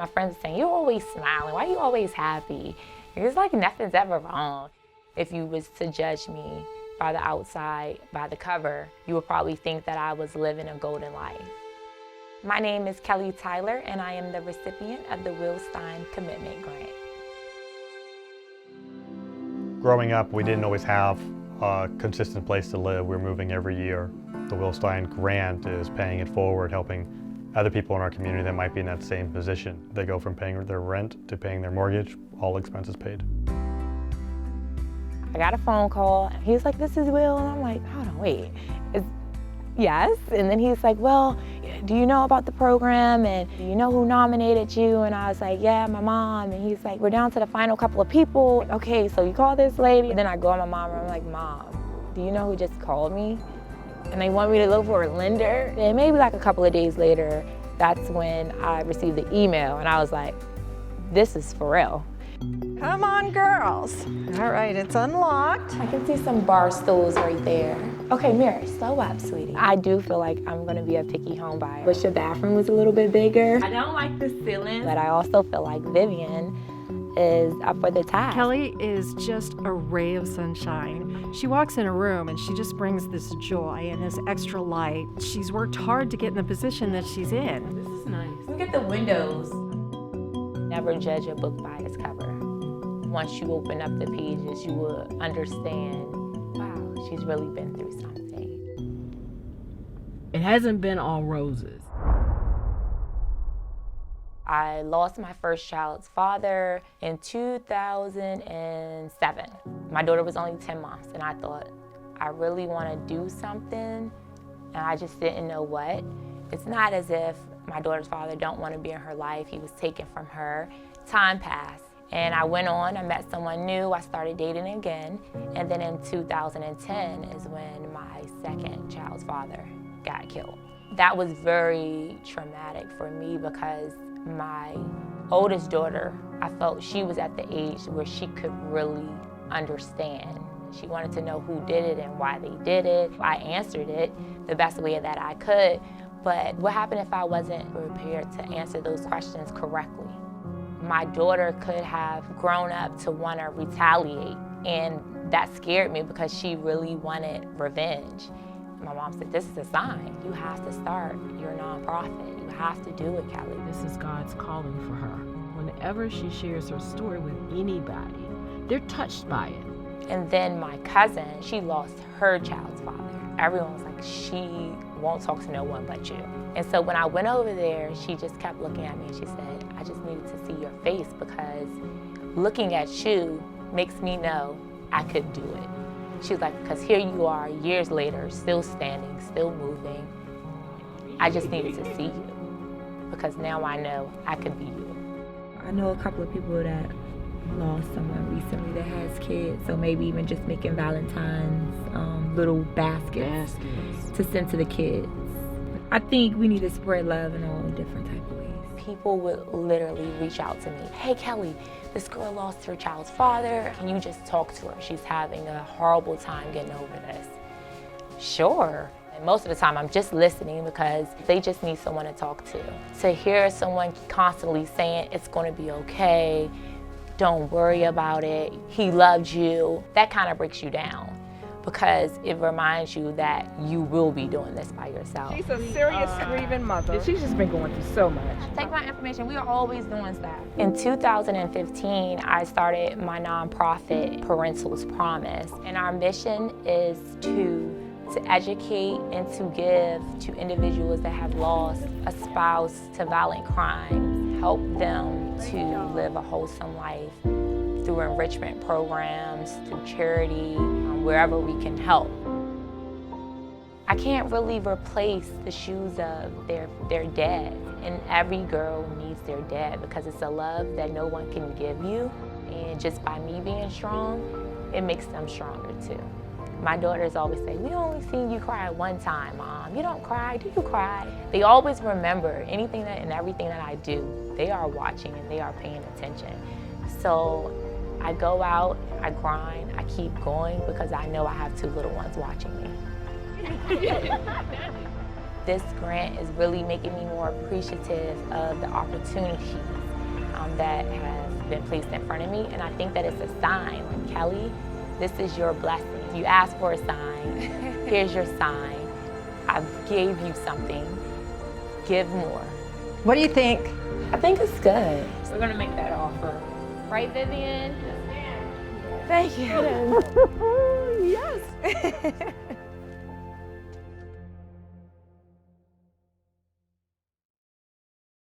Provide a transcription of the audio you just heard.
My friends are saying, you're always smiling. Why are you always happy? It's like nothing's ever wrong. If you was to judge me by the outside, by the cover, you would probably think that I was living a golden life. My name is Kellie Tyler, and I am the recipient of the Will Stein Commitment Grant. Growing up, we didn't always have a consistent place to live. We were moving every year. The Will Stein Grant is paying it forward, helping other people in our community that might be in that same position. They go from paying their rent to paying their mortgage, all expenses paid. I got a phone call. He was like, this is Will. And I'm like, hold on, wait. Yes. And then he's like, well, do you know about the program? And do you know who nominated you? And I was like, yeah, my mom. And he's like, we're down to the final couple of people. Okay, so you call this lady. And then I go on my mom and I'm like, Mom, do you know who just called me? And they want me to look for a lender. And maybe like a couple of days later, that's when I received the email. And I was like, this is for real. Come on, girls. All right, it's unlocked. I can see some bar stools right there. Okay, Mary, slow up, sweetie. I do feel like I'm gonna be a picky home buyer. Wish your bathroom was a little bit bigger. I don't like the ceiling. But I also feel like Vivian is up for the task. Kellie is just a ray of sunshine. She walks in a room and she just brings this joy and this extra light. She's worked hard to get in the position that she's in. This is nice. Look at the windows. Never judge a book by its cover. Once you open up the pages, you will understand, wow, she's really been through something. It hasn't been all roses. I lost my first child's father in 2007. My daughter was only 10 months, and I thought, I really want to do something, and I just didn't know what. It's not as if my daughter's father don't want to be in her life. He was taken from her. Time passed. And I went on, I met someone new, I started dating again, and then in 2010 is when my second child's father got killed. That was very traumatic for me because my oldest daughter, I felt she was at the age where she could really understand. She wanted to know who did it and why they did it. I answered it the best way that I could, but what happened if I wasn't prepared to answer those questions correctly? My daughter could have grown up to want to retaliate, and that scared me because she really wanted revenge. My mom said, this is a sign. You have to start your nonprofit. You have to do it, Kellie. This is God's calling for her. Whenever she shares her story with anybody, they're touched by it. And then my cousin, she lost her child's father. Everyone was like, she won't talk to no one but you. And so when I went over there, she just kept looking at me and she said, I just needed to see your face because looking at you makes me know I could do it. She's like, because here you are years later, still standing, still moving. I just needed to see you because now I know I could be you. I know a couple of people that lost someone recently that has kids, so maybe even just making Valentine's little baskets to send to the kids. I think we need to spread love in all different type of ways. People would literally reach out to me. Hey, Kellie, this girl lost her child's father. Can you just talk to her? She's having a horrible time getting over this. Sure. And most of the time, I'm just listening because they just need someone to talk to. To hear someone constantly saying, it's going to be okay, don't worry about it, he loved you, that kind of breaks you down, because it reminds you that you will be doing this by yourself. She's a serious grieving mother. She's just been going through so much. Take my information, we are always doing stuff. In 2015, I started my nonprofit, Parental's Promise, and our mission is to educate and to give to individuals that have lost a spouse to violent crime, help them to live a wholesome life through enrichment programs, through charity, wherever we can help. I can't really replace the shoes of their dad, and every girl needs their dad because it's a love that no one can give you, and just by me being strong, it makes them stronger too. My daughters always say, we only seen you cry one time, Mom. You don't cry, do you cry? They always remember anything and everything that I do. They are watching and they are paying attention. So I go out, I grind, I keep going because I know I have two little ones watching me. This grant is really making me more appreciative of the opportunities that have been placed in front of me, and I think that it's a sign. Like, Kelly, this is your blessing. You asked for a sign. Here's your sign. I gave you something. Give more. What do you think? I think it's good. We're gonna make that offer. Right, Vivian? Thank you. Yes.